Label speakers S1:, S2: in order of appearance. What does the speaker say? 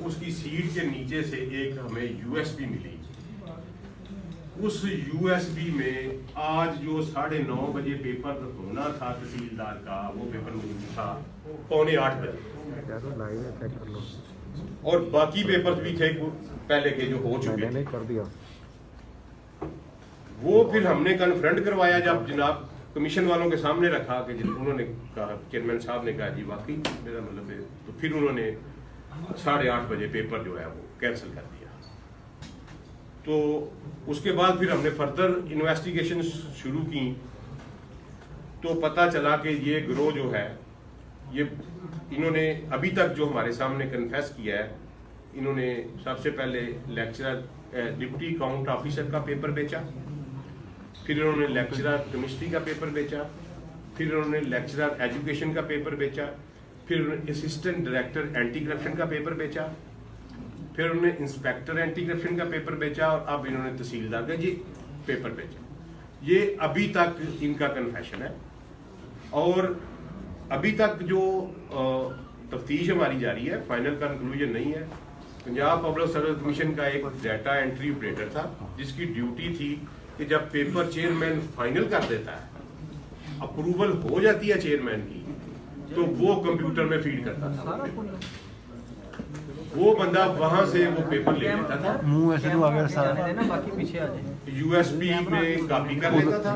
S1: उसकी सीट के नीचे से एक हमें यूएसबी मिली। उस यूएसबी में आज जो 9:30 बजे पेपर होना था तहसीलदार का, वो पेपर मौजूद था 7:45 बजे, और बाकी पेपर्स भी थे पहले के जो हो चुके थे।
S2: कर दिया
S1: वो फिर हमने कन्फ्रंट करवाया, जब जनाब कमीशन वालों के सामने रखा कि उन्होंने कहा, चेयरमैन साहब ने कहा जी वाकई मेरा मतलब है, तो फिर उन्होंने 8:30 बजे पेपर जो है वो कैंसिल कर दिया। तो उसके बाद फिर हमने फर्दर इन्वेस्टिगेशन शुरू की, तो पता चला कि ये गिरोह जो है, ये इन्होंने अभी तक जो हमारे सामने कन्फेस किया है, इन्होंने सबसे पहले लेक्चरर डिप्टी अकाउंट ऑफिसर का पेपर बेचा, फिर इन्होंने लेक्चरर केमिस्ट्री का पेपर बेचा, फिर इन्होंने लेक्चरर एजुकेशन का पेपर बेचा, फिर उन्होंने असिस्टेंट डायरेक्टर एंटी करप्शन का पेपर बेचा, फिर उन्होंने इंस्पेक्टर एंटी करप्शन का पेपर बेचा, और अब इन्होंने तहसीलदार का जी पेपर बेचा। ये अभी तक इनका कन्फेशन है, और अभी तक जो तफ्तीश हमारी जारी है, फाइनल कंक्लूजन नहीं है। पंजाब पब्लिक सर्विस कमीशन का एक डाटा एंट्री ऑपरेटर था, जिसकी ड्यूटी थी कि जब पेपर चेयरमैन फाइनल कर देता है, अप्रूवल हो जाती है चेयरमैन की, तो वो कंप्यूटर में फीड करता था। वो बंदा वहां से वो पेपर ले लेता था,
S2: मुंह ऐसे तो आगे
S1: यूएसबी में कॉपी कर लेता था,